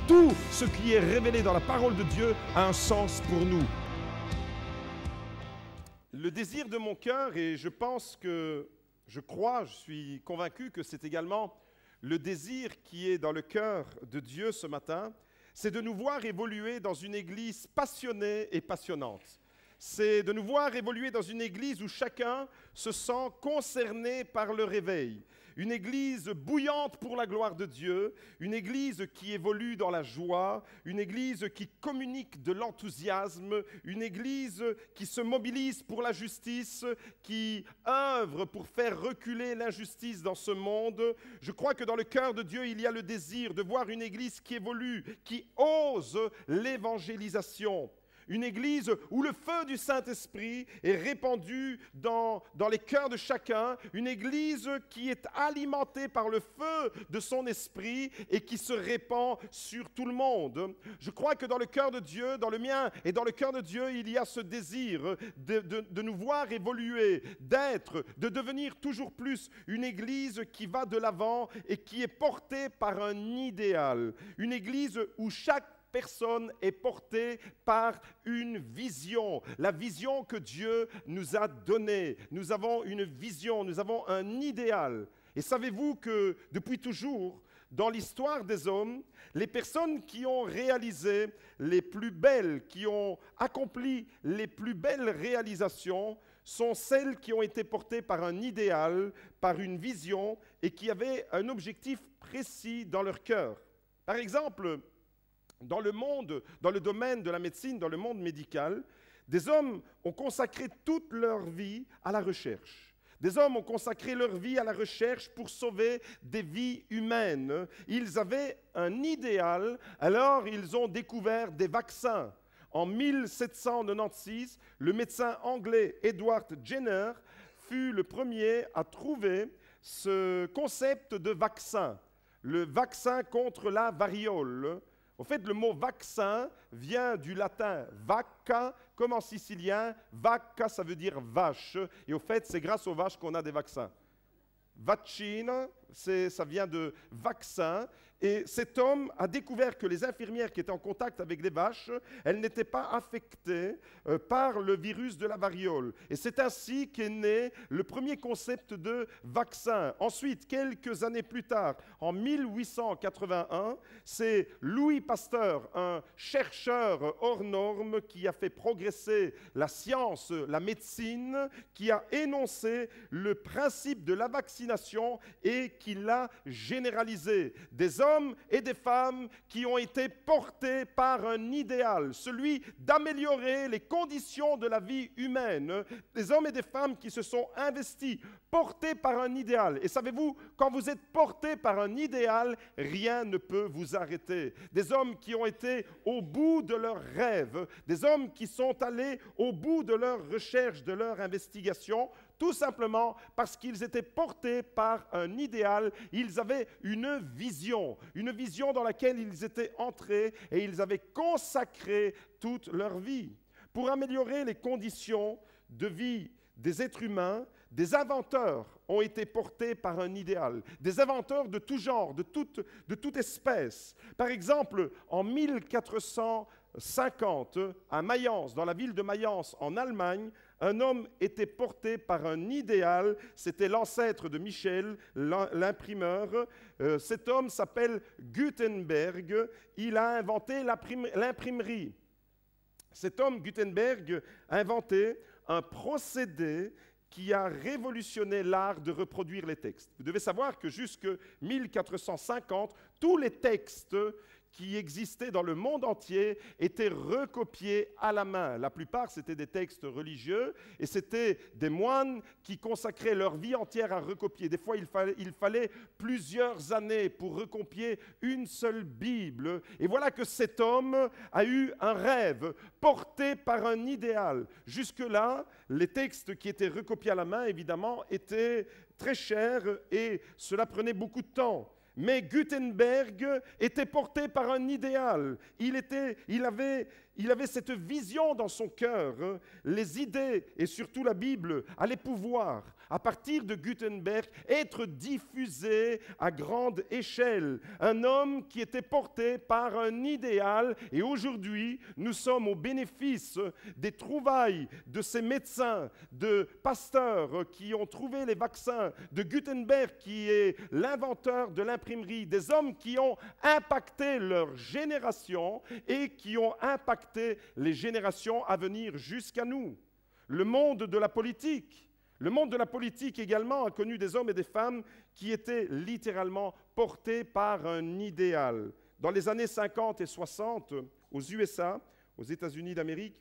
tout ce qui est révélé dans la parole de Dieu a un sens pour nous. Le désir de mon cœur, et je suis convaincu que c'est également le désir qui est dans le cœur de Dieu ce matin, c'est de nous voir évoluer dans une église passionnée et passionnante. C'est de nous voir évoluer dans une église où chacun se sent concerné par le réveil. Une église bouillante pour la gloire de Dieu, une église qui évolue dans la joie, une église qui communique de l'enthousiasme, une église qui se mobilise pour la justice, qui œuvre pour faire reculer l'injustice dans ce monde. Je crois que dans le cœur de Dieu, il y a le désir de voir une église qui évolue, qui ose l'évangélisation. Une église où le feu du Saint-Esprit est répandu dans les cœurs de chacun. Une église qui est alimentée par le feu de son esprit et qui se répand sur tout le monde. Je crois que dans le cœur de Dieu, dans le mien et dans le cœur de Dieu, il y a ce désir de nous voir évoluer, de devenir toujours plus une église qui va de l'avant et qui est portée par un idéal. Une église où chaque personne est portée par une vision, la vision que Dieu nous a donnée. Nous avons une vision, nous avons un idéal. Et savez-vous que depuis toujours, dans l'histoire des hommes, les personnes qui ont réalisé les plus belles, qui ont accompli les plus belles réalisations, sont celles qui ont été portées par un idéal, par une vision et qui avaient un objectif précis dans leur cœur. Par exemple, dans le domaine de la médecine, dans le monde médical, des hommes ont consacré toute leur vie à la recherche. Des hommes ont consacré leur vie à la recherche pour sauver des vies humaines. Ils avaient un idéal, alors ils ont découvert des vaccins. En 1796, le médecin anglais Edward Jenner fut le premier à trouver ce concept de vaccin, le vaccin contre la variole. En fait, le mot vaccin vient du latin vacca, comme en sicilien, vacca, ça veut dire vache. Et au fait, c'est grâce aux vaches qu'on a des vaccins. Vaccina, ça vient de vaccin. Et cet homme a découvert que les infirmières qui étaient en contact avec les vaches, elles n'étaient pas affectées par le virus de la variole. Et c'est ainsi qu'est né le premier concept de vaccin. Ensuite, quelques années plus tard, en 1881, c'est Louis Pasteur, un chercheur hors norme qui a fait progresser la science, la médecine, qui a énoncé le principe de la vaccination et qui l'a généralisé. Des hommes et des femmes qui ont été portés par un idéal, celui d'améliorer les conditions de la vie humaine. Des hommes et des femmes qui se sont investis, portés par un idéal. Et savez-vous, quand vous êtes portés par un idéal, rien ne peut vous arrêter. Des hommes qui ont été au bout de leurs rêves, des hommes qui sont allés au bout de leur recherche, de leur investigation, tout simplement parce qu'ils étaient portés par un idéal. Ils avaient une vision dans laquelle ils étaient entrés et ils avaient consacré toute leur vie. Pour améliorer les conditions de vie des êtres humains, des inventeurs ont été portés par un idéal, des inventeurs de tout genre, de toute espèce. Par exemple, en 1450, à Mayence, dans la ville de Mayence, en Allemagne, un homme était porté par un idéal, c'était l'ancêtre de Michel, l'imprimeur. Cet homme s'appelle Gutenberg, il a inventé l'imprimerie. Cet homme, Gutenberg, a inventé un procédé qui a révolutionné l'art de reproduire les textes. Vous devez savoir que jusque 1450, tous les textes qui existaient dans le monde entier étaient recopiés à la main. La plupart, c'était des textes religieux et c'était des moines qui consacraient leur vie entière à recopier. Des fois, il fallait plusieurs années pour recopier une seule Bible. Et voilà que cet homme a eu un rêve porté par un idéal. Jusque-là, les textes qui étaient recopiés à la main, évidemment, étaient très chers et cela prenait beaucoup de temps. Mais Gutenberg était porté par un idéal. Il avait cette vision dans son cœur. Les idées, et surtout la Bible, allaient pouvoir à partir de Gutenberg, être diffusé à grande échelle. Un homme qui était porté par un idéal, et aujourd'hui, nous sommes au bénéfice des trouvailles de ces médecins, de pasteurs qui ont trouvé les vaccins, de Gutenberg qui est l'inventeur de l'imprimerie, des hommes qui ont impacté leur génération et qui ont impacté les générations à venir jusqu'à nous. Le monde de la politique. Le monde de la politique également a connu des hommes et des femmes qui étaient littéralement portés par un idéal. Dans les années 50 et 60, aux USA, aux États-Unis d'Amérique,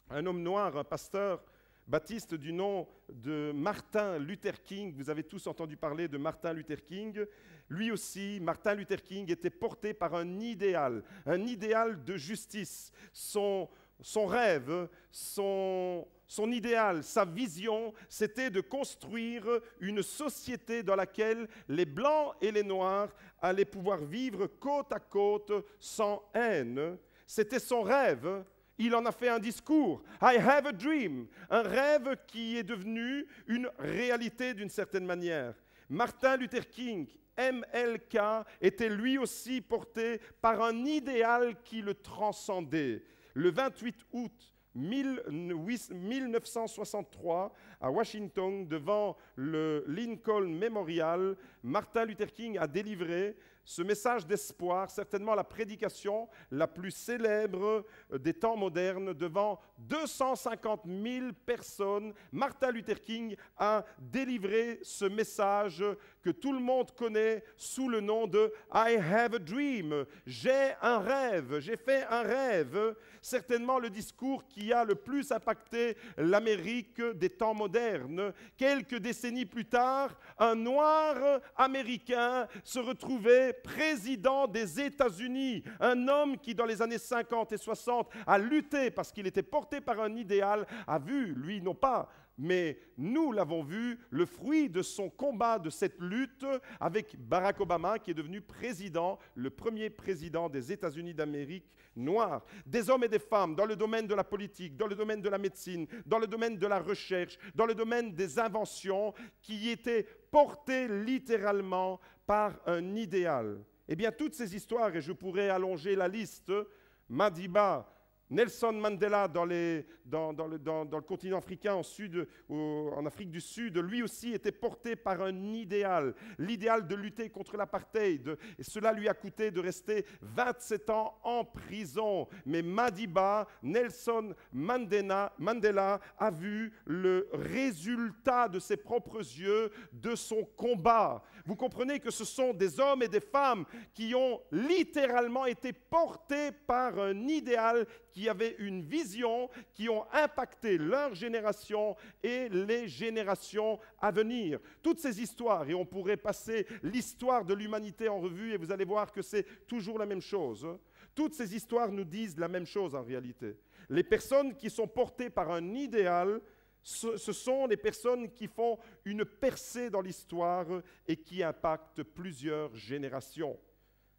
un homme noir, un pasteur baptiste du nom de Martin Luther King, vous avez tous entendu parler de Martin Luther King, lui aussi, Martin Luther King, était porté par un idéal de justice. Son rêve, son idéal, sa vision, c'était de construire une société dans laquelle les Blancs et les Noirs allaient pouvoir vivre côte à côte sans haine. C'était son rêve. Il en a fait un discours. I have a dream. Un rêve qui est devenu une réalité d'une certaine manière. Martin Luther King, MLK, était lui aussi porté par un idéal qui le transcendait. Le 28 août 1963, à Washington, devant le Lincoln Memorial, Martin Luther King a délivré ce message d'espoir, certainement la prédication la plus célèbre des temps modernes, devant 250 000 personnes. Martin Luther King a délivré ce message que tout le monde connaît sous le nom de « I have a dream ». J'ai un rêve, j'ai fait un rêve. Certainement le discours qui a le plus impacté l'Amérique des temps modernes. Quelques décennies plus tard, un noir américain se retrouvait président des États-Unis, un homme qui dans les années 50 et 60 a lutté parce qu'il était porté par un idéal, a vu, lui non pas, mais nous l'avons vu, le fruit de son combat, de cette lutte avec Barack Obama qui est devenu président, le premier président des États-Unis d'Amérique noir. Des hommes et des femmes dans le domaine de la politique, dans le domaine de la médecine, dans le domaine de la recherche, dans le domaine des inventions qui étaient portés littéralement par un idéal. Eh bien, toutes ces histoires, et je pourrais allonger la liste, Madiba, Nelson Mandela dans le continent africain, en Afrique du Sud, lui aussi était porté par un idéal, l'idéal de lutter contre l'apartheid. Et cela lui a coûté de rester 27 ans en prison. Mais Madiba, Nelson Mandela a vu le résultat de ses propres yeux de son combat. Vous comprenez que ce sont des hommes et des femmes qui ont littéralement été portés par un idéal, qui avaient une vision, qui ont impacté leur génération et les générations à venir. Toutes ces histoires, et on pourrait passer l'histoire de l'humanité en revue, et vous allez voir que c'est toujours la même chose. Toutes ces histoires nous disent la même chose en réalité. Les personnes qui sont portées par un idéal, ce sont les personnes qui font une percée dans l'histoire et qui impactent plusieurs générations.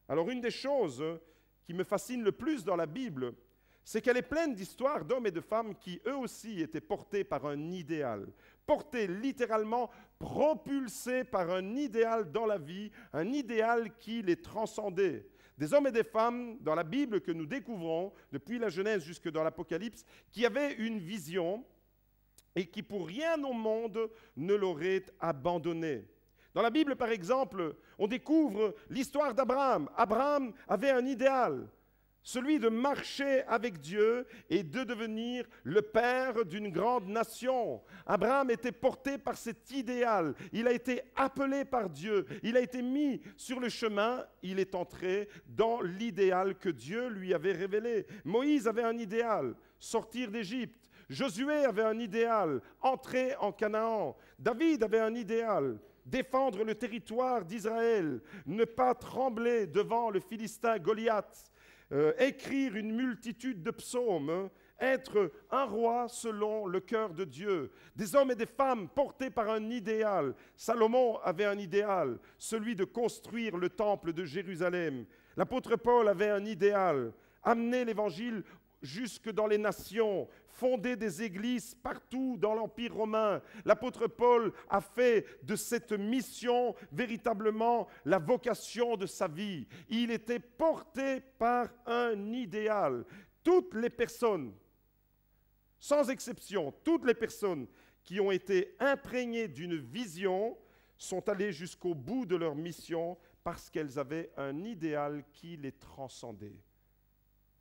Alors une des choses qui me fascine le plus dans la Bible, c'est qu'elle est pleine d'histoires d'hommes et de femmes qui, eux aussi, étaient portés par un idéal, portés littéralement, propulsés par un idéal dans la vie, un idéal qui les transcendait. Des hommes et des femmes dans la Bible que nous découvrons, depuis la Genèse jusque dans l'Apocalypse, qui avaient une vision et qui pour rien au monde ne l'auraient abandonné. Dans la Bible, par exemple, on découvre l'histoire d'Abraham. Abraham avait un idéal, celui de marcher avec Dieu et de devenir le père d'une grande nation. Abraham était porté par cet idéal. Il a été appelé par Dieu. Il a été mis sur le chemin. Il est entré dans l'idéal que Dieu lui avait révélé. Moïse avait un idéal, sortir d'Égypte. Josué avait un idéal, entrer en Canaan. David avait un idéal, défendre le territoire d'Israël, ne pas trembler devant le Philistin Goliath. Écrire une multitude de psaumes, être un roi selon le cœur de Dieu. Des hommes et des femmes portés par un idéal. Salomon avait un idéal, celui de construire le temple de Jérusalem. L'apôtre Paul avait un idéal, amener l'évangile jusque dans les nations, fondé des églises partout dans l'Empire romain. L'apôtre Paul a fait de cette mission véritablement la vocation de sa vie. Il était porté par un idéal. Toutes les personnes, sans exception, toutes les personnes qui ont été imprégnées d'une vision sont allées jusqu'au bout de leur mission parce qu'elles avaient un idéal qui les transcendait.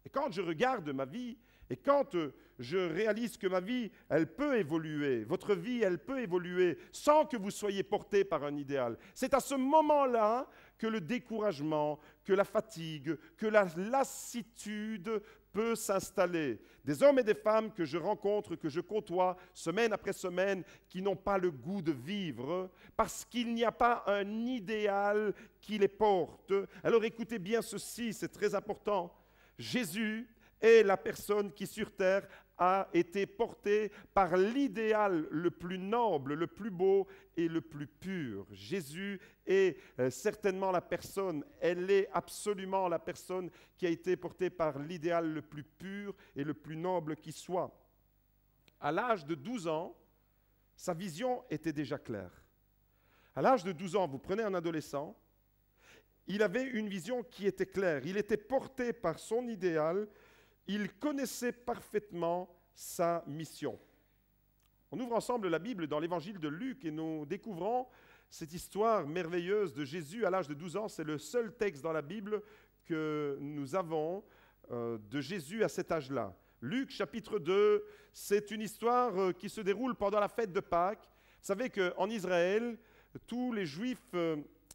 Et quand je regarde ma vie, et quand je réalise que ma vie, elle peut évoluer, votre vie, elle peut évoluer sans que vous soyez porté par un idéal, c'est à ce moment-là que le découragement, que la fatigue, que la lassitude peut s'installer. Des hommes et des femmes que je rencontre, que je côtoie semaine après semaine, qui n'ont pas le goût de vivre parce qu'il n'y a pas un idéal qui les porte. Alors écoutez bien ceci, c'est très important. Jésus est la personne qui sur terre a été portée par l'idéal le plus noble, le plus beau et le plus pur. Jésus est certainement la personne, elle est absolument la personne qui a été portée par l'idéal le plus pur et le plus noble qui soit. À l'âge de 12 ans, sa vision était déjà claire. À l'âge de 12 ans, vous prenez un adolescent, il avait une vision qui était claire. Il était porté par son idéal. Il connaissait parfaitement sa mission. On ouvre ensemble la Bible dans l'évangile de Luc et nous découvrons cette histoire merveilleuse de Jésus à l'âge de 12 ans. C'est le seul texte dans la Bible que nous avons de Jésus à cet âge-là. Luc chapitre 2, c'est une histoire qui se déroule pendant la fête de Pâques. Vous savez qu'en Israël, tous les Juifs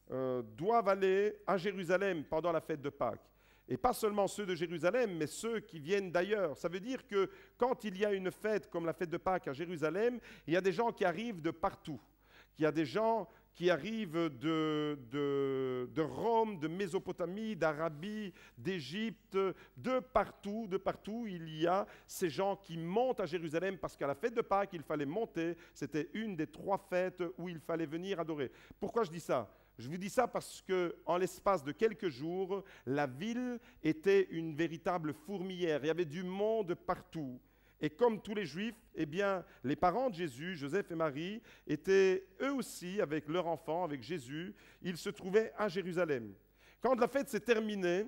doivent aller à Jérusalem pendant la fête de Pâques. Et pas seulement ceux de Jérusalem, mais ceux qui viennent d'ailleurs. Ça veut dire que quand il y a une fête comme la fête de Pâques à Jérusalem, il y a des gens qui arrivent de partout. Il y a des gens qui arrivent de Rome, de Mésopotamie, d'Arabie, d'Égypte, de partout. Il y a ces gens qui montent à Jérusalem parce qu'à la fête de Pâques, il fallait monter. C'était une des 3 fêtes où il fallait venir adorer. Pourquoi je dis ça ? Je vous dis ça parce qu'en l'espace de quelques jours, la ville était une véritable fourmilière. Il y avait du monde partout. Et comme tous les Juifs, eh bien, les parents de Jésus, Joseph et Marie, étaient eux aussi, avec leur enfant, avec Jésus, ils se trouvaient à Jérusalem. Quand la fête s'est terminée,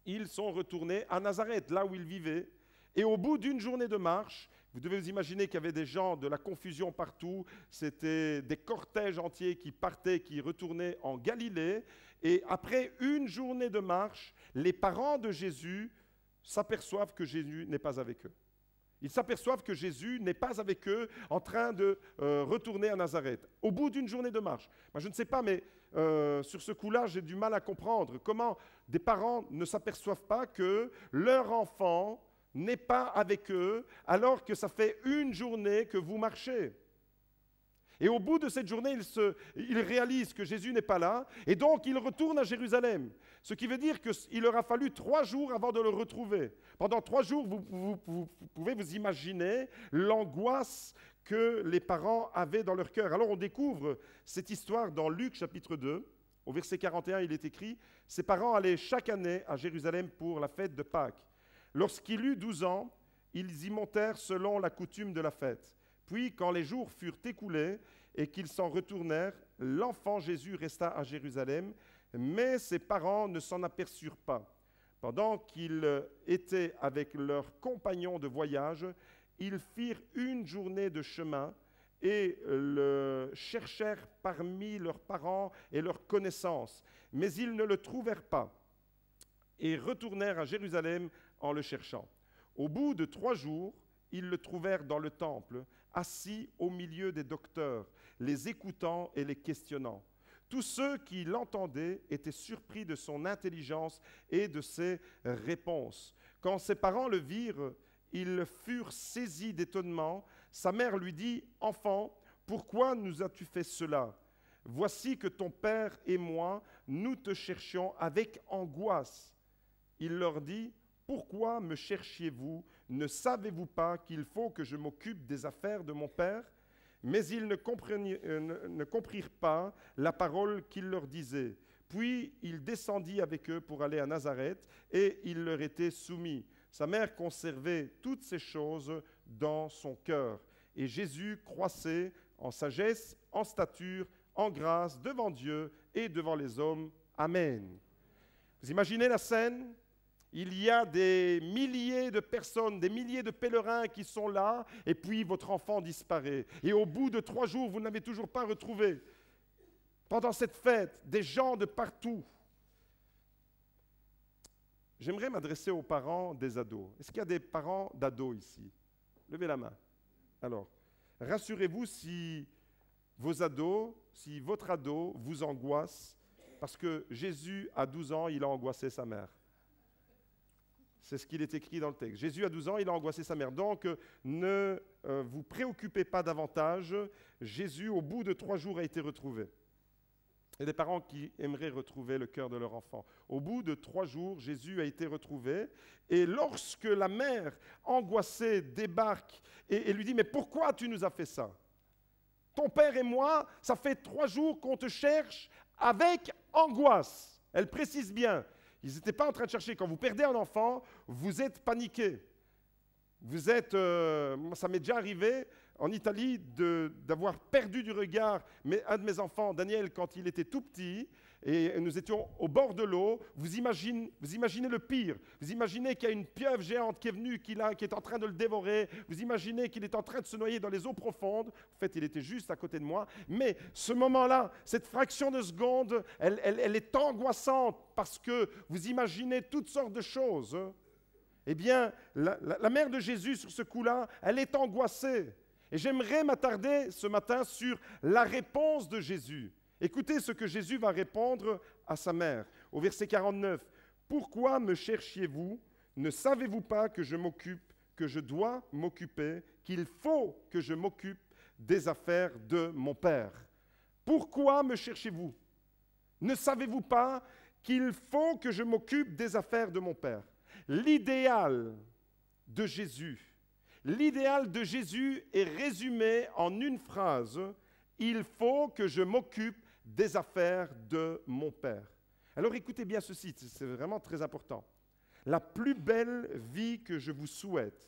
ils sont retournés à Nazareth, là où ils vivaient. Et au bout d'une journée de marche, vous devez vous imaginer qu'il y avait des gens, de la confusion partout. C'était des cortèges entiers qui partaient, qui retournaient en Galilée. Et après une journée de marche, les parents de Jésus s'aperçoivent que Jésus n'est pas avec eux. Ils s'aperçoivent que Jésus n'est pas avec eux en train de retourner à Nazareth. Au bout d'une journée de marche. Moi, je ne sais pas, mais sur ce coup-là, j'ai du mal à comprendre comment des parents ne s'aperçoivent pas que leur enfant n'est pas avec eux, alors que ça fait une journée que vous marchez. Et au bout de cette journée, ils réalisent que Jésus n'est pas là, et donc ils retournent à Jérusalem. Ce qui veut dire qu'il leur a fallu 3 jours avant de le retrouver. Pendant 3 jours, vous pouvez vous imaginer l'angoisse que les parents avaient dans leur cœur. Alors on découvre cette histoire dans Luc chapitre 2. Au verset 41, il est écrit « Ses parents allaient chaque année à Jérusalem pour la fête de Pâques. Lorsqu'il eut 12 ans, ils y montèrent selon la coutume de la fête. Puis, quand les jours furent écoulés et qu'ils s'en retournèrent, l'enfant Jésus resta à Jérusalem, mais ses parents ne s'en aperçurent pas. Pendant qu'ils étaient avec leurs compagnons de voyage, ils firent une journée de chemin et le cherchèrent parmi leurs parents et leurs connaissances. Mais ils ne le trouvèrent pas et retournèrent à Jérusalem en le cherchant. Au bout de 3 jours, ils le trouvèrent dans le temple, assis au milieu des docteurs, les écoutant et les questionnant. Tous ceux qui l'entendaient étaient surpris de son intelligence et de ses réponses. Quand ses parents le virent, ils furent saisis d'étonnement. Sa mère lui dit « Enfant, pourquoi nous as-tu fait cela? Voici que ton père et moi, nous te cherchions avec angoisse. » Il leur dit « Pourquoi me cherchiez-vous? Ne savez-vous pas qu'il faut que je m'occupe des affaires de mon père ?» Mais ils ne comprirent pas la parole qu'il leur disait. Puis il descendit avec eux pour aller à Nazareth, et il leur était soumis. Sa mère conservait toutes ces choses dans son cœur. Et Jésus croissait en sagesse, en stature, en grâce devant Dieu et devant les hommes. Amen. Vous imaginez la scène? Il y a des milliers de personnes, des milliers de pèlerins qui sont là, et puis votre enfant disparaît. Et au bout de 3 jours, vous ne l'avez toujours pas retrouvé. Pendant cette fête, des gens de partout. J'aimerais m'adresser aux parents des ados. Est-ce qu'il y a des parents d'ados ici? Levez la main. Alors, rassurez-vous si vos ados, si votre ado vous angoisse, parce que Jésus, à 12 ans, il a angoissé sa mère. C'est ce qu'il est écrit dans le texte. Jésus, à 12 ans, il a angoissé sa mère. Donc, ne vous préoccupez pas davantage. Jésus, au bout de 3 jours, a été retrouvé. Il y a des parents qui aimeraient retrouver le cœur de leur enfant. Au bout de 3 jours, Jésus a été retrouvé. Et lorsque la mère, angoissée, débarque et lui dit « Mais pourquoi tu nous as fait ça? Ton père et moi, ça fait 3 jours qu'on te cherche avec angoisse. » Elle précise bien. Ils n'étaient pas en train de chercher. Quand vous perdez un enfant, vous êtes paniqué. Vous êtes, ça m'est déjà arrivé en Italie d'avoir perdu du regard un de mes enfants, Daniel, quand il était tout petit, et nous étions au bord de l'eau. Vous imaginez le pire. Vous imaginez qu'il y a une pieuvre géante qui est venue, qui est en train de le dévorer. Vous imaginez qu'il est en train de se noyer dans les eaux profondes. En fait, il était juste à côté de moi. Mais ce moment-là, cette fraction de seconde, elle est angoissante parce que vous imaginez toutes sortes de choses. Eh bien, la mère de Jésus, sur ce coup-là, elle est angoissée. Et j'aimerais m'attarder ce matin sur la réponse de Jésus. Écoutez ce que Jésus va répondre à sa mère. Au verset 49, « Pourquoi me cherchiez-vous? Ne savez-vous pas que je dois m'occuper, qu'il faut que je m'occupe des affaires de mon Père? Pourquoi me cherchez-vous? Ne savez-vous pas qu'il faut que je m'occupe des affaires de mon Père? » L'idéal de Jésus est résumé en une phrase. Il faut que je m'occupe des affaires de mon Père. Alors écoutez bien ceci, c'est vraiment très important. La plus belle vie que je vous souhaite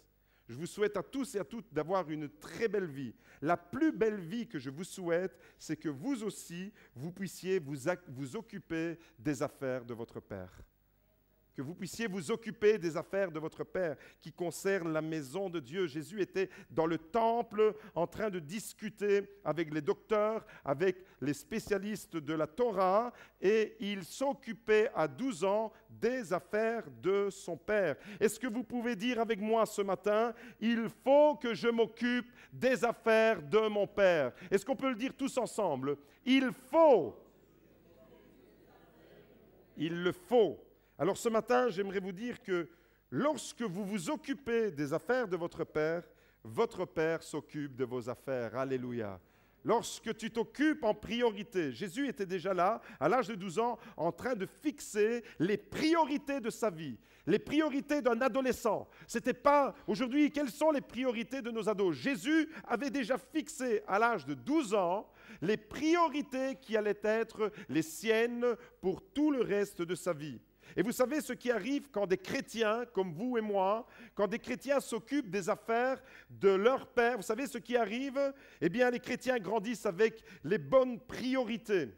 à tous et à toutes d'avoir une très belle vie. La plus belle vie que je vous souhaite, c'est que vous aussi, vous puissiez vous occuper des affaires de votre Père. Que vous puissiez vous occuper des affaires de votre Père qui concernent la maison de Dieu. Jésus était dans le temple en train de discuter avec les docteurs, avec les spécialistes de la Torah, et il s'occupait à 12 ans des affaires de son Père. Est-ce que vous pouvez dire avec moi ce matin, il faut que je m'occupe des affaires de mon Père? Est-ce qu'on peut le dire tous ensemble? Il faut. Il le faut. Alors ce matin, j'aimerais vous dire que lorsque vous vous occupez des affaires de votre Père s'occupe de vos affaires. Alléluia. Lorsque tu t'occupes en priorité, Jésus était déjà là, à l'âge de 12 ans, en train de fixer les priorités de sa vie, les priorités d'un adolescent. C'était pas, aujourd'hui, quelles sont les priorités de nos ados? Jésus avait déjà fixé, à l'âge de 12 ans, les priorités qui allaient être les siennes pour tout le reste de sa vie. Et vous savez ce qui arrive quand des chrétiens, comme vous et moi, quand des chrétiens s'occupent des affaires de leur Père, vous savez ce qui arrive? Eh bien, les chrétiens grandissent avec les bonnes priorités.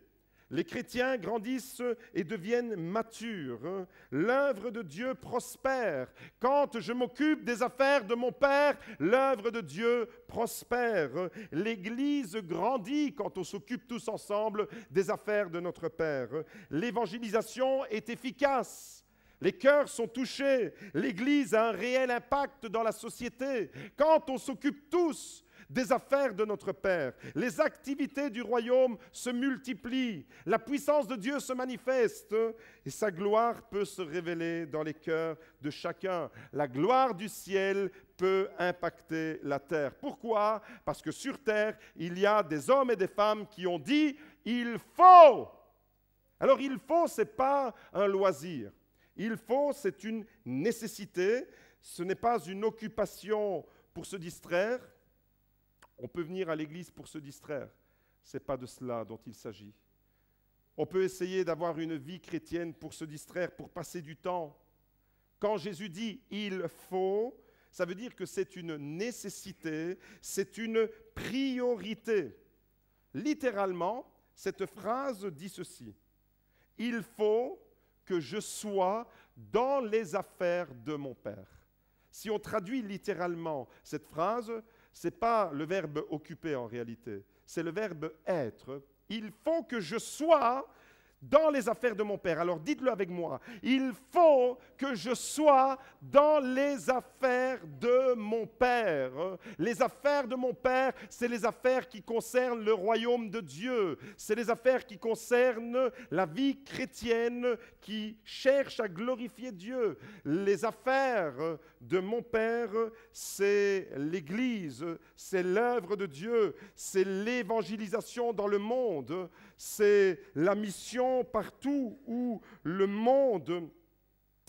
Les chrétiens grandissent et deviennent matures. L'œuvre de Dieu prospère. Quand je m'occupe des affaires de mon Père, l'œuvre de Dieu prospère. L'Église grandit quand on s'occupe tous ensemble des affaires de notre Père. L'évangélisation est efficace. Les cœurs sont touchés. L'Église a un réel impact dans la société. Quand on s'occupe tous des affaires de notre Père, les activités du royaume se multiplient, la puissance de Dieu se manifeste et sa gloire peut se révéler dans les cœurs de chacun. La gloire du ciel peut impacter la terre. Pourquoi? Parce que sur terre, il y a des hommes et des femmes qui ont dit « il faut ». Alors il faut, ce n'est pas un loisir. Il faut, c'est une nécessité. Ce n'est pas une occupation pour se distraire. On peut venir à l'église pour se distraire. Ce n'est pas de cela dont il s'agit. On peut essayer d'avoir une vie chrétienne pour se distraire, pour passer du temps. Quand Jésus dit « il faut », ça veut dire que c'est une nécessité, c'est une priorité. Littéralement, cette phrase dit ceci. « Il faut que je sois dans les affaires de mon Père ». Si on traduit littéralement cette phrase, ce n'est pas le verbe « occuper » en réalité, c'est le verbe « être ». Il faut que je sois dans les affaires de mon Père. Alors dites-le avec moi. Il faut que je sois dans les affaires de mon Père. Les affaires de mon Père, c'est les affaires qui concernent le royaume de Dieu. C'est les affaires qui concernent la vie chrétienne qui cherche à glorifier Dieu. Les affaires de mon Père, c'est l'Église, c'est l'œuvre de Dieu, c'est l'évangélisation dans le monde, c'est la mission partout où le monde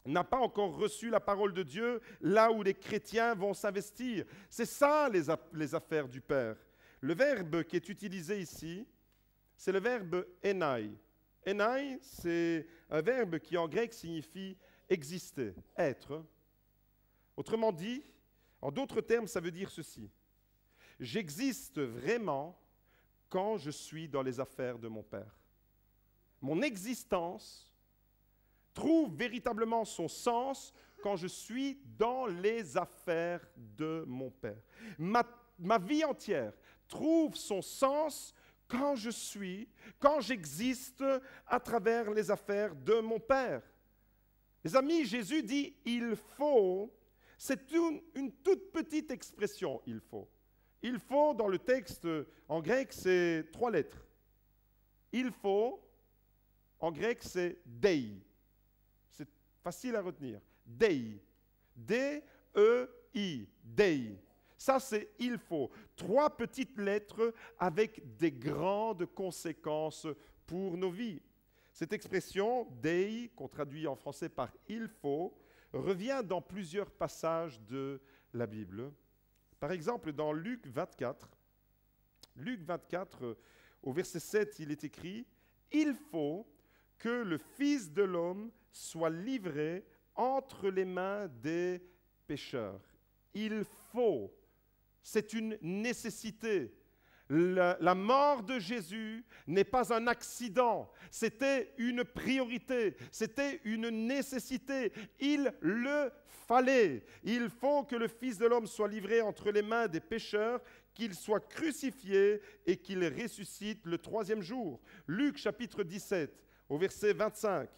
n'a pas encore reçu la parole de Dieu, là où les chrétiens vont s'investir. C'est ça les affaires du Père. Le verbe qui est utilisé ici, c'est le verbe enai. Enai, c'est un verbe qui en grec signifie exister, être. Autrement dit, en d'autres termes, ça veut dire ceci. J'existe vraiment quand je suis dans les affaires de mon Père. Mon existence trouve véritablement son sens quand je suis dans les affaires de mon Père. Ma vie entière trouve son sens quand j'existe à travers les affaires de mon Père. Les amis, Jésus dit « il faut ». C'est une toute petite expression « il faut ». Il faut, dans le texte en grec, c'est 3 lettres. Il faut, en grec, c'est dei. C'est facile à retenir. Dei. D-E-I. Dei. Ça, c'est il faut. 3 petites lettres avec des grandes conséquences pour nos vies. Cette expression, dei, qu'on traduit en français par il faut, revient dans plusieurs passages de la Bible. Par exemple, dans Luc 24, au verset 7, il est écrit « Il faut que le Fils de l'homme soit livré entre les mains des pécheurs. » Il faut, c'est une nécessité. La mort de Jésus n'est pas un accident, c'était une priorité, c'était une nécessité. Il le fallait. Il faut que le Fils de l'homme soit livré entre les mains des pécheurs, qu'il soit crucifié et qu'il ressuscite le 3e jour. Luc chapitre 17, au verset 25,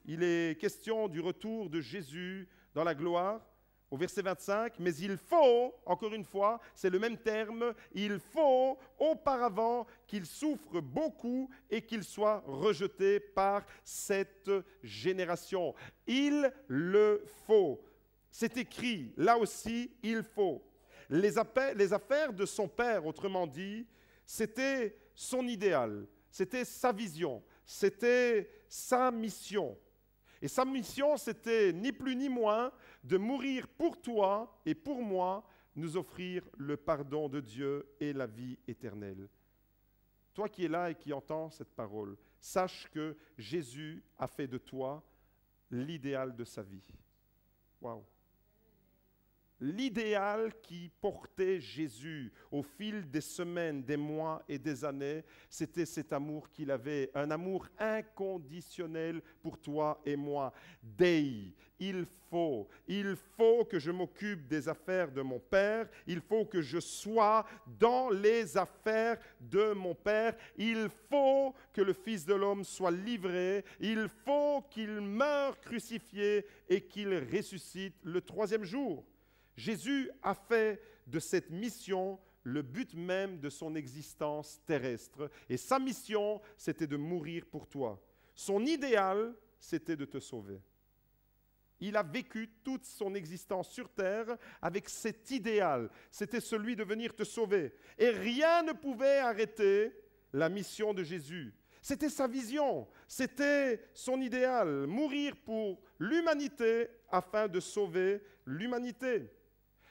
il est question du retour de Jésus dans la gloire. Au verset 25, mais il faut, encore une fois, c'est le même terme, il faut auparavant qu'il souffre beaucoup et qu'il soit rejeté par cette génération. Il le faut. C'est écrit, là aussi, il faut. Les affaires de son Père, autrement dit, c'était son idéal, c'était sa vision, c'était sa mission. Et sa mission, c'était ni plus ni moins de mourir pour toi et pour moi, nous offrir le pardon de Dieu et la vie éternelle. Toi qui es là et qui entends cette parole, sache que Jésus a fait de toi l'idéal de sa vie. Waouh! L'idéal qui portait Jésus au fil des semaines, des mois et des années, c'était cet amour qu'il avait, un amour inconditionnel pour toi et moi. Dei, il faut que je m'occupe des affaires de mon Père, il faut que je sois dans les affaires de mon Père, il faut que le Fils de l'homme soit livré, il faut qu'il meure crucifié et qu'il ressuscite le 3e jour. Jésus a fait de cette mission le but même de son existence terrestre. Et sa mission, c'était de mourir pour toi. Son idéal, c'était de te sauver. Il a vécu toute son existence sur terre avec cet idéal. C'était celui de venir te sauver. Et rien ne pouvait arrêter la mission de Jésus. C'était sa vision, c'était son idéal, mourir pour l'humanité afin de sauver l'humanité.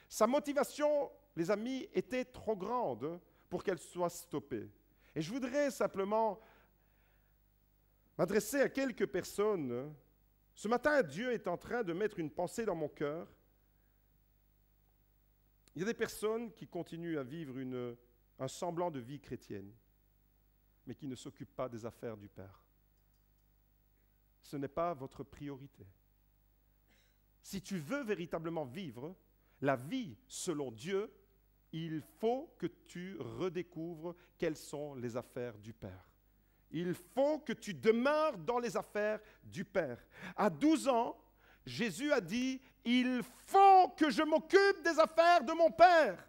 Sa motivation, les amis, était trop grande pour qu'elle soit stoppée. Et je voudrais simplement m'adresser à quelques personnes Ce matin, Dieu est en train de mettre une pensée dans mon cœur. Il y a des personnes qui continuent à vivre un semblant de vie chrétienne, mais qui ne s'occupent pas des affaires du Père. Ce n'est pas votre priorité. Si tu veux véritablement vivre la vie selon Dieu, il faut que tu redécouvres quelles sont les affaires du Père. Il faut que tu demeures dans les affaires du Père. À 12 ans, Jésus a dit, « Il faut que je m'occupe des affaires de mon Père. »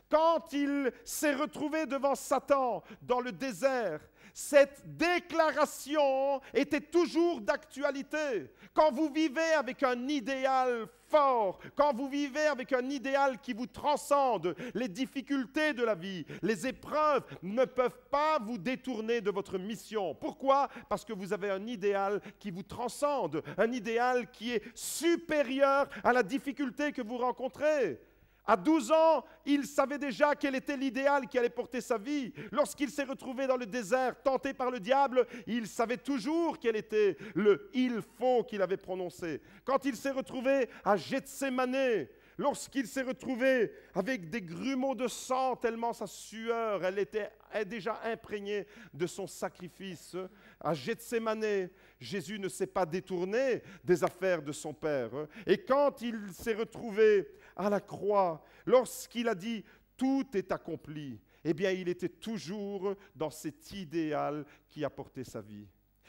Quand il s'est retrouvé devant Satan dans le désert, cette déclaration était toujours d'actualité. Quand vous vivez avec un idéal fort, quand vous vivez avec un idéal qui vous transcende, les difficultés de la vie, les épreuves ne peuvent pas vous détourner de votre mission. Pourquoi? Parce que vous avez un idéal qui vous transcende, un idéal qui est supérieur à la difficulté que vous rencontrez. À 12 ans, il savait déjà quel était l'idéal qui allait porter sa vie. Lorsqu'il s'est retrouvé dans le désert, tenté par le diable, il savait toujours quel était le « il faut » qu'il avait prononcé. Quand il s'est retrouvé à Gethsémanée, lorsqu'il s'est retrouvé avec des grumeaux de sang, tellement sa sueur, elle était déjà imprégnée de son sacrifice, à Gethsémanée, Jésus ne s'est pas détourné des affaires de son Père. Et quand il s'est retrouvé à la croix, lorsqu'il a dit « tout est accompli », eh bien, il était toujours dans cet idéal qui a porté sa vie.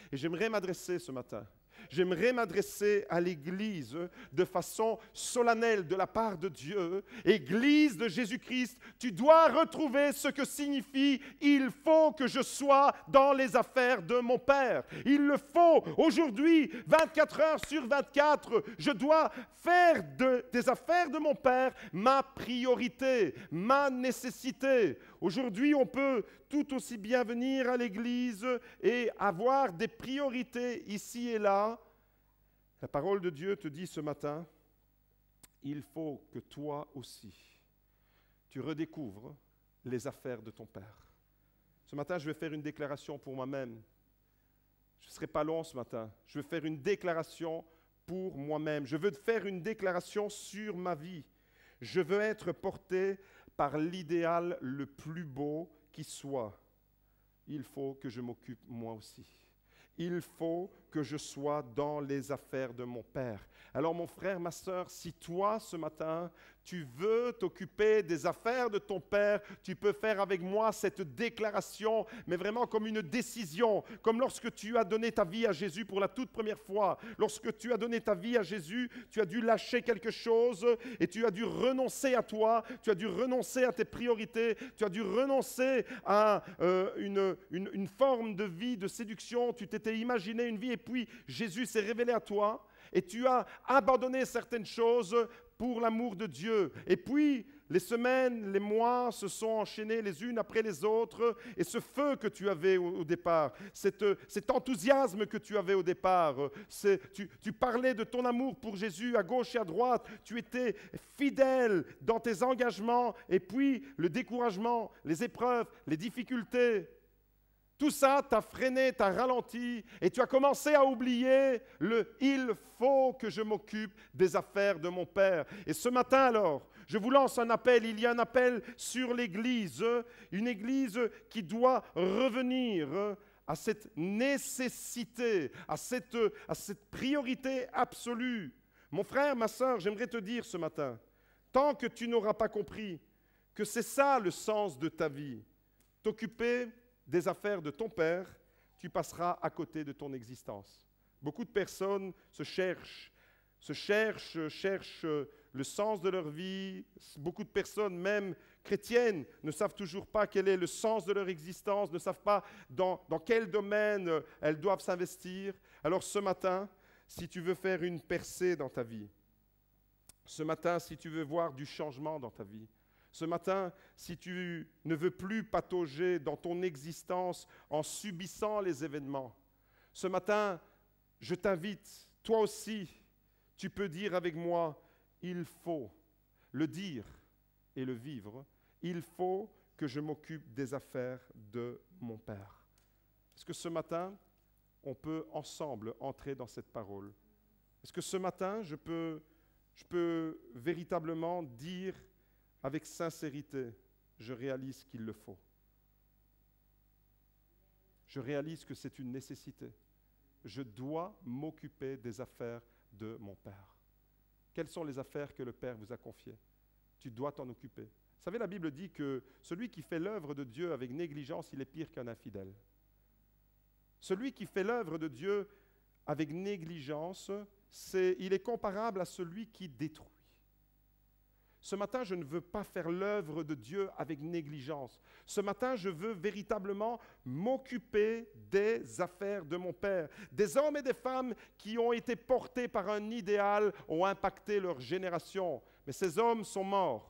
Et j'aimerais m'adresser ce matin, à l'Église de façon solennelle de la part de Dieu. Église de Jésus-Christ, tu dois retrouver ce que signifie « il faut que je sois dans les affaires de mon Père ». Il le faut. Aujourd'hui, 24 heures sur 24, je dois faire des affaires de mon Père ma priorité, ma nécessité. Aujourd'hui, on peut tout aussi bien venir à l'Église et avoir des priorités ici et là. La parole de Dieu te dit ce matin, il faut que toi aussi, tu redécouvres les affaires de ton Père. Ce matin, je vais faire une déclaration pour moi-même. Je ne serai pas long ce matin. Je vais faire une déclaration pour moi-même. Je veux faire une déclaration sur ma vie. Je veux être porté par l'idéal le plus beau qui soit. Il faut que je m'occupe moi aussi. Il faut que je sois dans les affaires de mon Père. Alors mon frère, ma sœur, si toi ce matin, tu veux t'occuper des affaires de ton Père, tu peux faire avec moi cette déclaration, mais vraiment comme une décision, comme lorsque tu as donné ta vie à Jésus pour la toute première fois. Lorsque tu as donné ta vie à Jésus, tu as dû lâcher quelque chose et tu as dû renoncer à toi, tu as dû renoncer à tes priorités, tu as dû renoncer à une forme de vie de séduction, tu t'étais imaginé une vie et puis Jésus s'est révélé à toi et tu as abandonné certaines choses pour l'amour de Dieu. Et puis, les semaines, les mois se sont enchaînés les unes après les autres et ce feu que tu avais au départ, cet enthousiasme que tu avais au départ, tu parlais de ton amour pour Jésus à gauche et à droite, tu étais fidèle dans tes engagements et puis le découragement, les épreuves, les difficultés, tout ça t'a freiné, t'a ralenti et tu as commencé à oublier le « il faut que je m'occupe des affaires de mon Père ». Et ce matin alors, je vous lance un appel, il y a un appel sur l'Église, une Église qui doit revenir à cette nécessité, à cette priorité absolue. Mon frère, ma sœur, j'aimerais te dire ce matin, tant que tu n'auras pas compris que c'est ça le sens de ta vie, t'occuper des affaires de ton Père, tu passeras à côté de ton existence. Beaucoup de personnes cherchent le sens de leur vie. Beaucoup de personnes, même chrétiennes, ne savent toujours pas quel est le sens de leur existence, ne savent pas dans quel domaine elles doivent s'investir. Alors ce matin, si tu veux faire une percée dans ta vie, ce matin, si tu veux voir du changement dans ta vie, ce matin, si tu ne veux plus patauger dans ton existence en subissant les événements, ce matin, je t'invite, toi aussi, tu peux dire avec moi, il faut le dire et le vivre, il faut que je m'occupe des affaires de mon Père. Est-ce que ce matin, on peut ensemble entrer dans cette parole? Est-ce que ce matin, je peux véritablement dire avec sincérité, je réalise qu'il le faut. Je réalise que c'est une nécessité. Je dois m'occuper des affaires de mon Père. Quelles sont les affaires que le Père vous a confiées? Tu dois t'en occuper. Vous savez, la Bible dit que celui qui fait l'œuvre de Dieu avec négligence, il est pire qu'un infidèle. Celui qui fait l'œuvre de Dieu avec négligence, il est comparable à celui qui détruit. Ce matin, je ne veux pas faire l'œuvre de Dieu avec négligence. Ce matin, je veux véritablement m'occuper des affaires de mon Père. Des hommes et des femmes qui ont été portés par un idéal ont impacté leur génération. Mais ces hommes sont morts.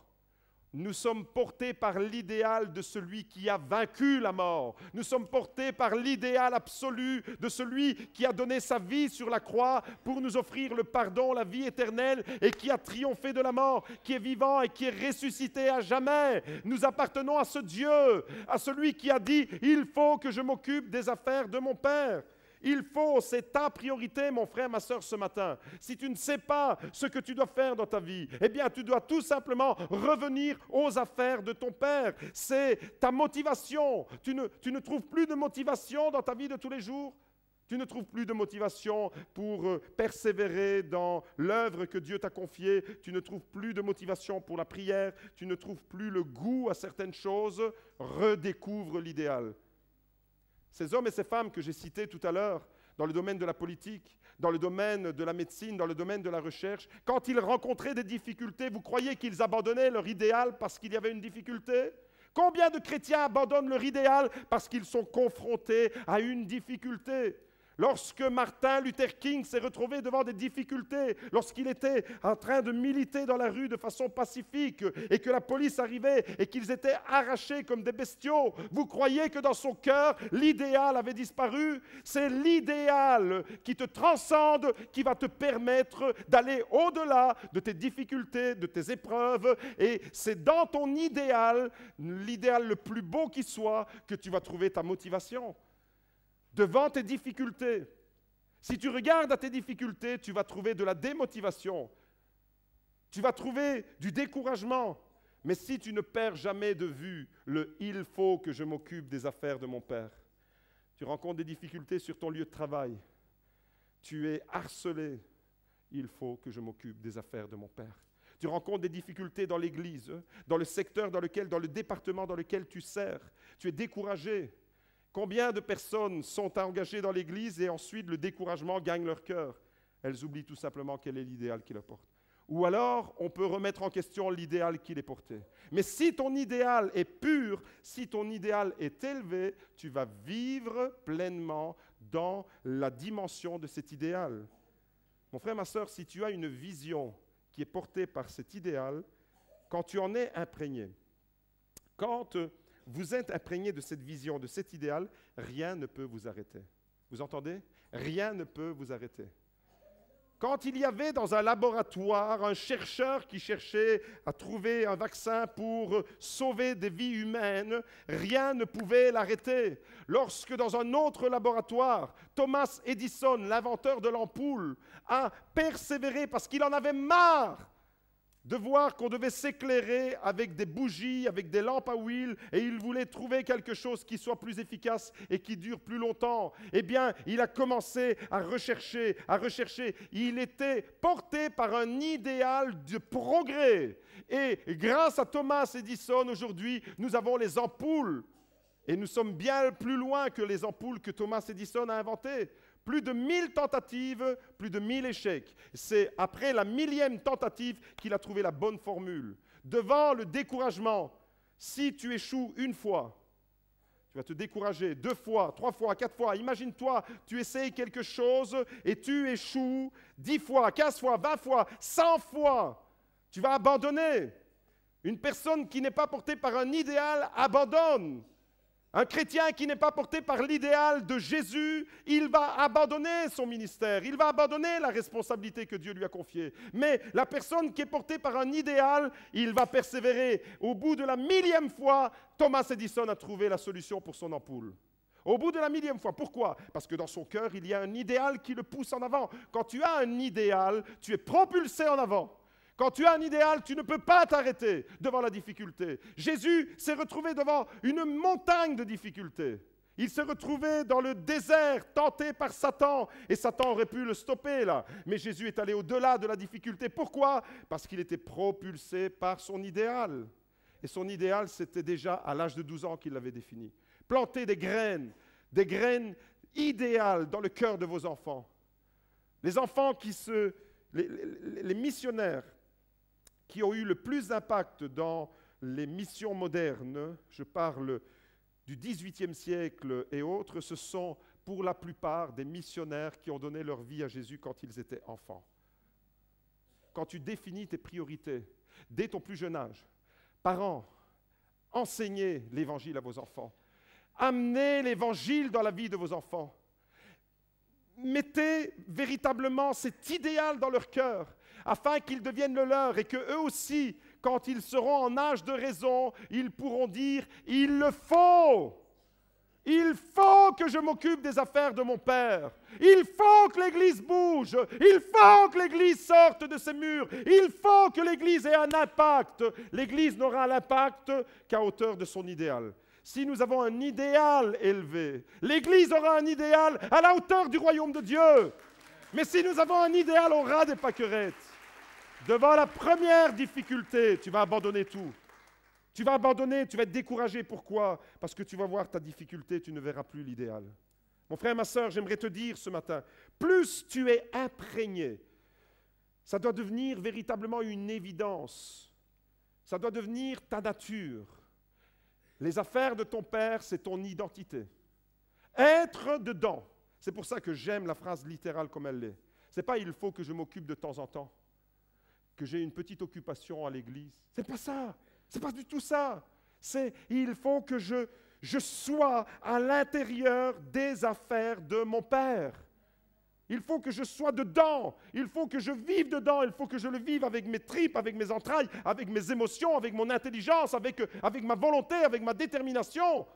Nous sommes portés par l'idéal de celui qui a vaincu la mort. Nous sommes portés par l'idéal absolu de celui qui a donné sa vie sur la croix pour nous offrir le pardon, la vie éternelle et qui a triomphé de la mort, qui est vivant et qui est ressuscité à jamais. Nous appartenons à ce Dieu, à celui qui a dit « Il faut que je m'occupe des affaires de mon Père ». Il faut, c'est ta priorité, mon frère, ma sœur, ce matin. Si tu ne sais pas ce que tu dois faire dans ta vie, eh bien, tu dois tout simplement revenir aux affaires de ton Père. C'est ta motivation. Tu ne trouves plus de motivation dans ta vie de tous les jours? Tu ne trouves plus de motivation pour persévérer dans l'œuvre que Dieu t'a confiée. Tu ne trouves plus de motivation pour la prière. Tu ne trouves plus le goût à certaines choses. Redécouvre l'idéal. Ces hommes et ces femmes que j'ai cités tout à l'heure, dans le domaine de la politique, dans le domaine de la médecine, dans le domaine de la recherche, quand ils rencontraient des difficultés, vous croyez qu'ils abandonnaient leur idéal parce qu'il y avait une difficulté? Combien de chrétiens abandonnent leur idéal parce qu'ils sont confrontés à une difficulté? Lorsque Martin Luther King s'est retrouvé devant des difficultés, lorsqu'il était en train de militer dans la rue de façon pacifique et que la police arrivait et qu'ils étaient arrachés comme des bestiaux, vous croyez que dans son cœur, l'idéal avait disparu? C'est l'idéal qui te transcende, qui va te permettre d'aller au-delà de tes difficultés, de tes épreuves. Et c'est dans ton idéal, l'idéal le plus beau qui soit, que tu vas trouver ta motivation. Devant tes difficultés, si tu regardes à tes difficultés, tu vas trouver de la démotivation, tu vas trouver du découragement. Mais si tu ne perds jamais de vue le « il faut que je m'occupe des affaires de mon Père », tu rencontres des difficultés sur ton lieu de travail, tu es harcelé, « il faut que je m'occupe des affaires de mon Père ». Tu rencontres des difficultés dans l'église, dans le secteur dans le département dans lequel tu sers, tu es découragé. Combien de personnes sont engagées dans l'Église et ensuite le découragement gagne leur cœur? Elles oublient tout simplement quel est l'idéal qui leur porte. Ou alors, on peut remettre en question l'idéal qui les portait. Mais si ton idéal est pur, si ton idéal est élevé, tu vas vivre pleinement dans la dimension de cet idéal. Mon frère, ma sœur, si tu as une vision qui est portée par cet idéal, quand tu en es imprégné, quand vous êtes imprégné de cette vision, de cet idéal, rien ne peut vous arrêter. Vous entendez? Rien ne peut vous arrêter. Quand il y avait dans un laboratoire un chercheur qui cherchait à trouver un vaccin pour sauver des vies humaines, rien ne pouvait l'arrêter. Lorsque dans un autre laboratoire, Thomas Edison, l'inventeur de l'ampoule, a persévéré parce qu'il en avait marre de voir qu'on devait s'éclairer avec des bougies, avec des lampes à huile, et il voulait trouver quelque chose qui soit plus efficace et qui dure plus longtemps. Eh bien, il a commencé à rechercher. Il était porté par un idéal de progrès. Et grâce à Thomas Edison, aujourd'hui, nous avons les ampoules. Et nous sommes bien plus loin que les ampoules que Thomas Edison a inventées. Plus de 1000 tentatives, plus de 1000 échecs. C'est après la 1000e tentative qu'il a trouvé la bonne formule. Devant le découragement, si tu échoues une fois, tu vas te décourager 2 fois, 3 fois, 4 fois. Imagine-toi, tu essayes quelque chose et tu échoues 10 fois, 15 fois, 20 fois, 100 fois. Tu vas abandonner. Une personne qui n'est pas portée par un idéal abandonne. Un chrétien qui n'est pas porté par l'idéal de Jésus, il va abandonner son ministère, il va abandonner la responsabilité que Dieu lui a confiée. Mais la personne qui est portée par un idéal, il va persévérer. Au bout de la 1000e fois, Thomas Edison a trouvé la solution pour son ampoule. Au bout de la millième fois. Pourquoi? Parce que dans son cœur, il y a un idéal qui le pousse en avant. Quand tu as un idéal, tu es propulsé en avant. Quand tu as un idéal, tu ne peux pas t'arrêter devant la difficulté. Jésus s'est retrouvé devant une montagne de difficultés. Il s'est retrouvé dans le désert, tenté par Satan. Et Satan aurait pu le stopper là. Mais Jésus est allé au-delà de la difficulté. Pourquoi? Parce qu'il était propulsé par son idéal. Et son idéal, c'était déjà à l'âge de 12 ans qu'il l'avait défini. Planter des graines idéales dans le cœur de vos enfants. Les enfants les missionnaires qui ont eu le plus d'impact dans les missions modernes, je parle du XVIIIe siècle et autres, ce sont pour la plupart des missionnaires qui ont donné leur vie à Jésus quand ils étaient enfants. Quand tu définis tes priorités dès ton plus jeune âge, parents, enseignez l'Évangile à vos enfants. Amenez l'Évangile dans la vie de vos enfants. Mettez véritablement cet idéal dans leur cœur afin qu'ils deviennent le leur et qu'eux aussi, quand ils seront en âge de raison, ils pourront dire « Il le faut ! Il faut que je m'occupe des affaires de mon Père. Il faut que l'Église bouge. Il faut que l'Église sorte de ses murs. Il faut que l'Église ait un impact. » L'Église n'aura l'impact qu'à hauteur de son idéal. Si nous avons un idéal élevé, l'Église aura un idéal à la hauteur du royaume de Dieu. Mais si nous avons un idéal, on aura des pâquerettes. Devant la première difficulté, tu vas abandonner tout. Tu vas abandonner, tu vas être découragé. Pourquoi? Parce que tu vas voir ta difficulté, tu ne verras plus l'idéal. Mon frère, ma sœur, j'aimerais te dire ce matin, plus tu es imprégné, ça doit devenir véritablement une évidence. Ça doit devenir ta nature. Les affaires de ton Père, c'est ton identité. Être dedans. C'est pour ça que j'aime la phrase littérale comme elle l'est. Ce n'est pas « il faut que je m'occupe de temps en temps », que j'ai une petite occupation à l'église. C'est pas ça. C'est pas du tout ça. C'est « il faut que je sois à l'intérieur des affaires de mon Père ». Il faut que je sois dedans. Il faut que je vive dedans. Il faut que je le vive avec mes tripes, avec mes entrailles, avec mes émotions, avec mon intelligence, avec ma volonté, avec ma détermination,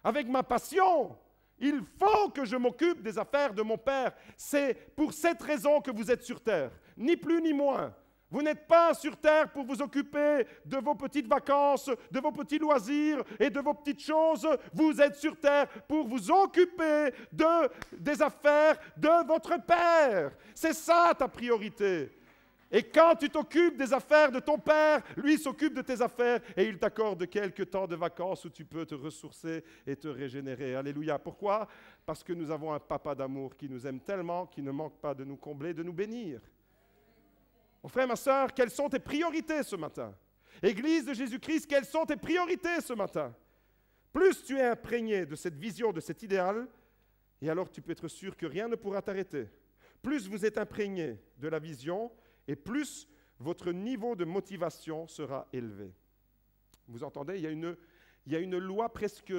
avec ma passion. Il faut que je m'occupe des affaires de mon Père. C'est pour cette raison que vous êtes sur terre, ni plus ni moins. Vous n'êtes pas sur terre pour vous occuper de vos petites vacances, de vos petits loisirs et de vos petites choses. Vous êtes sur terre pour vous occuper des affaires de votre Père. C'est ça ta priorité. Et quand tu t'occupes des affaires de ton Père, lui s'occupe de tes affaires et il t'accorde quelques temps de vacances où tu peux te ressourcer et te régénérer. Alléluia. Pourquoi? Parce que nous avons un papa d'amour qui nous aime tellement, qui ne manque pas de nous combler, de nous bénir. Mon frère, ma sœur, quelles sont tes priorités ce matin? Église de Jésus-Christ, quelles sont tes priorités ce matin? Plus tu es imprégné de cette vision, de cet idéal, et alors tu peux être sûr que rien ne pourra t'arrêter. Plus vous êtes imprégné de la vision, et plus votre niveau de motivation sera élevé. Vous entendez, il y a une loi presque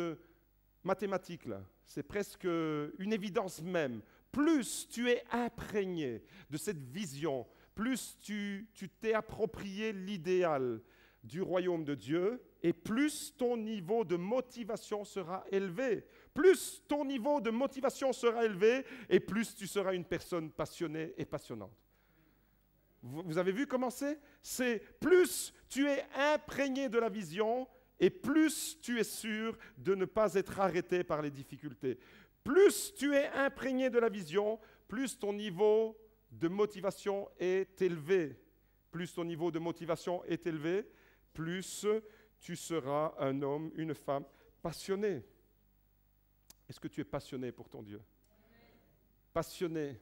mathématique là. C'est presque une évidence même. Plus tu es imprégné de cette vision, plus tu t'es approprié l'idéal du royaume de Dieu, et plus ton niveau de motivation sera élevé. Plus ton niveau de motivation sera élevé, et plus tu seras une personne passionnée et passionnante. Vous avez vu comment c'est? C'est plus tu es imprégné de la vision, et plus tu es sûr de ne pas être arrêté par les difficultés. Plus tu es imprégné de la vision, plus ton niveau de motivation est élevé. Plus ton niveau de motivation est élevé, plus tu seras un homme, une femme passionné. Est-ce que tu es passionné pour ton Dieu? Passionné.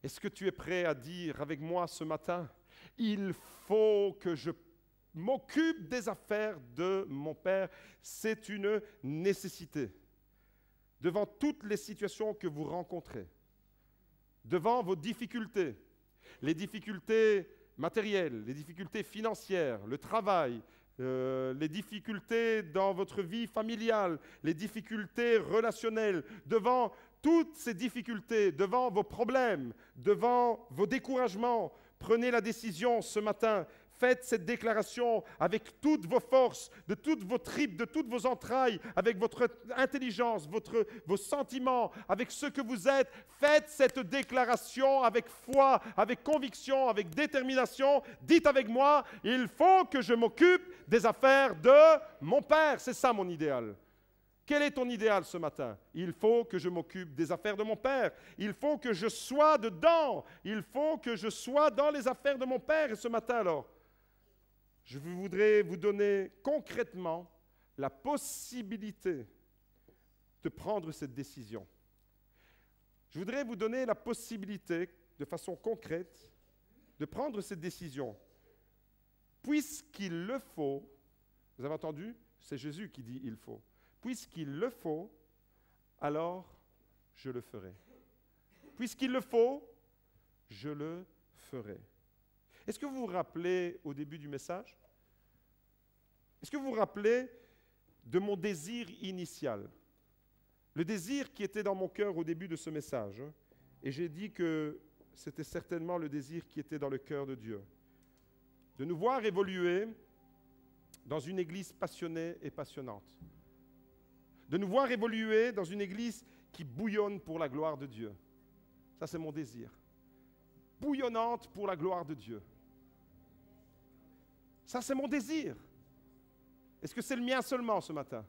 Est-ce que tu es prêt à dire avec moi ce matin, il faut que je m'occupe des affaires de mon Père? C'est une nécessité. Devant toutes les situations que vous rencontrez, devant vos difficultés, les difficultés matérielles, les difficultés financières, le travail, les difficultés dans votre vie familiale, les difficultés relationnelles, devant toutes ces difficultés, devant vos problèmes, devant vos découragements, prenez la décision ce matin, Faites cette déclaration avec toutes vos forces, de toutes vos tripes, de toutes vos entrailles, avec votre intelligence, vos sentiments, avec ce que vous êtes. Faites cette déclaration avec foi, avec conviction, avec détermination. Dites avec moi, il faut que je m'occupe des affaires de mon Père. C'est ça mon idéal. Quel est ton idéal ce matin? Il faut que je m'occupe des affaires de mon Père. Il faut que je sois dedans. Il faut que je sois dans les affaires de mon Père. Et ce matin alors, je voudrais vous donner concrètement la possibilité de prendre cette décision. Je voudrais vous donner la possibilité, de façon concrète, de prendre cette décision. Puisqu'il le faut, vous avez entendu? C'est Jésus qui dit « il faut ». Puisqu'il le faut, alors je le ferai. Puisqu'il le faut, je le ferai. Est-ce que vous vous rappelez au début du message? Est-ce que vous vous rappelez de mon désir initial? Le désir qui était dans mon cœur au début de ce message. Et j'ai dit que c'était certainement le désir qui était dans le cœur de Dieu. De nous voir évoluer dans une église passionnée et passionnante. De nous voir évoluer dans une église qui bouillonne pour la gloire de Dieu. Ça, c'est mon désir. Bouillonnante pour la gloire de Dieu. Ça, c'est mon désir. Est-ce que c'est le mien seulement ce matin?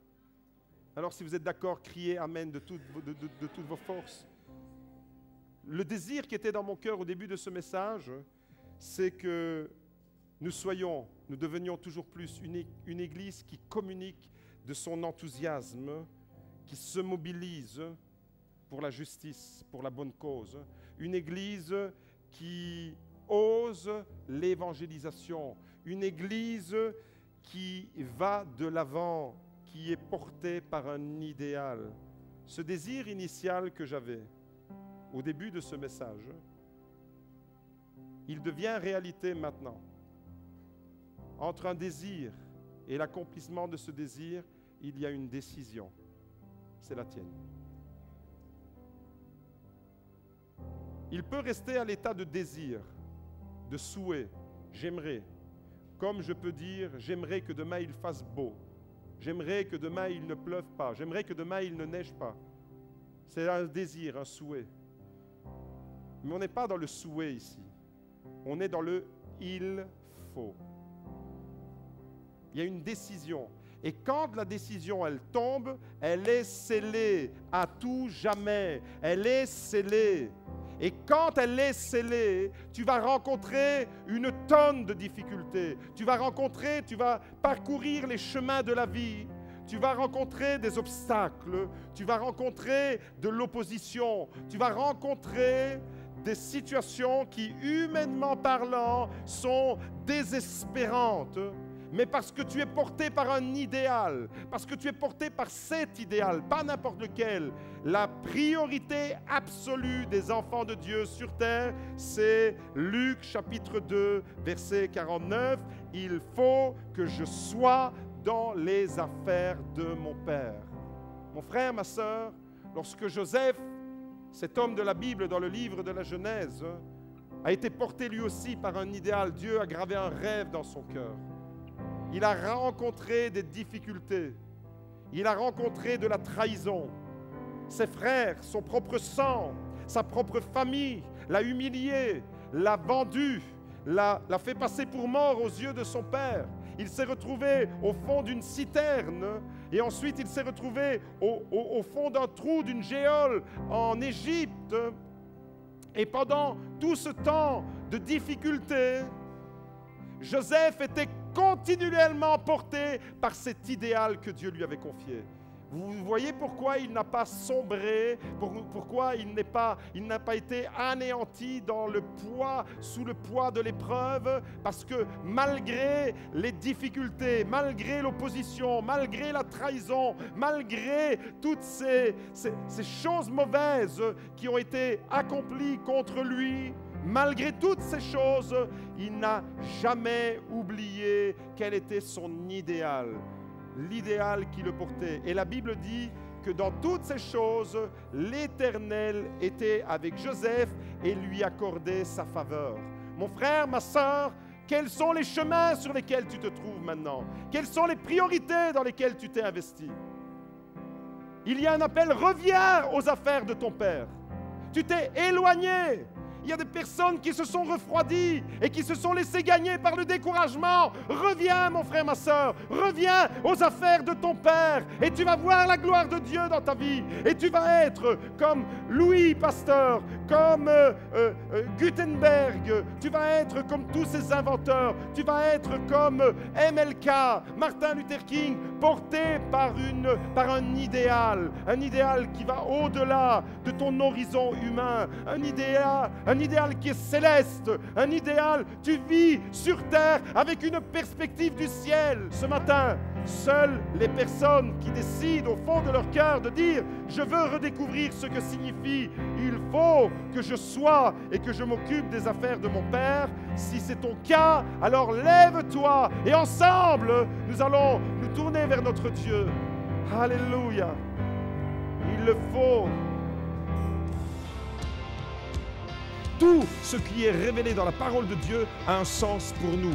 Alors, si vous êtes d'accord, criez Amen de toutes vos forces. Le désir qui était dans mon cœur au début de ce message, c'est que nous devenions toujours plus une église qui communique de son enthousiasme, qui se mobilise pour la justice, pour la bonne cause. Une église qui ose l'évangélisation. Une église qui va de l'avant, qui est portée par un idéal. Ce désir initial que j'avais au début de ce message, il devient réalité maintenant. Entre un désir et l'accomplissement de ce désir, il y a une décision. C'est la tienne. Il peut rester à l'état de désir, de souhait. J'aimerais. Comme je peux dire, j'aimerais que demain il fasse beau. J'aimerais que demain il ne pleuve pas. J'aimerais que demain il ne neige pas. C'est un désir, un souhait. Mais on n'est pas dans le souhait ici. On est dans le « il faut ». Il y a une décision. Et quand la décision, elle tombe, elle est scellée à tout jamais. Elle est scellée. Et quand elle est scellée, tu vas rencontrer une tonne de difficultés. Tu vas parcourir les chemins de la vie. Tu vas rencontrer des obstacles. Tu vas rencontrer de l'opposition. Tu vas rencontrer des situations qui, humainement parlant, sont désespérantes. Mais parce que tu es porté par un idéal, parce que tu es porté par cet idéal, pas n'importe lequel, la priorité absolue des enfants de Dieu sur terre, c'est Luc chapitre 2, verset 49. Il faut que je sois dans les affaires de mon Père. Mon frère, ma sœur, lorsque Joseph, cet homme de la Bible dans le livre de la Genèse, a été porté lui aussi par un idéal, Dieu a gravé un rêve dans son cœur. Il a rencontré des difficultés. Il a rencontré de la trahison. Ses frères, son propre sang, sa propre famille l'a humilié, l'a vendu, l'a fait passer pour mort aux yeux de son père. Il s'est retrouvé au fond d'une citerne et ensuite il s'est retrouvé au fond d'un trou, d'une géole en Égypte. Et pendant tout ce temps de difficulté, Joseph était continuellement porté par cet idéal que Dieu lui avait confié. Vous voyez pourquoi il n'a pas sombré, pourquoi il n'a pas été anéanti sous le poids de l'épreuve, parce que malgré les difficultés, malgré l'opposition, malgré la trahison, malgré toutes ces choses mauvaises qui ont été accomplies contre lui, malgré toutes ces choses, il n'a jamais oublié quel était son idéal. L'idéal qui le portait. Et la Bible dit que dans toutes ces choses, l'Éternel était avec Joseph et lui accordait sa faveur. Mon frère, ma sœur, Quels sont les chemins sur lesquels tu te trouves maintenant? Quelles sont les priorités dans lesquelles tu t'es investi? Il y a un appel, reviens aux affaires de ton Père. Tu t'es éloigné. Il y a des personnes qui se sont refroidies et qui se sont laissées gagner par le découragement. Reviens, mon frère, ma soeur. Reviens aux affaires de ton Père et tu vas voir la gloire de Dieu dans ta vie. Et tu vas être comme Louis Pasteur, comme Gutenberg. Tu vas être comme tous ces inventeurs. Tu vas être comme MLK, Martin Luther King, porté par un idéal qui va au-delà de ton horizon humain. Un idéal qui est céleste, un idéal, tu vis sur terre avec une perspective du ciel. Ce matin, seules les personnes qui décident au fond de leur cœur de dire « Je veux redécouvrir ce que signifie « Il faut que je sois et que je m'occupe des affaires de mon Père », si c'est ton cas, alors lève-toi et ensemble, nous allons nous tourner vers notre Dieu. Alléluia. Il le faut. Tout ce qui est révélé dans la parole de Dieu a un sens pour nous.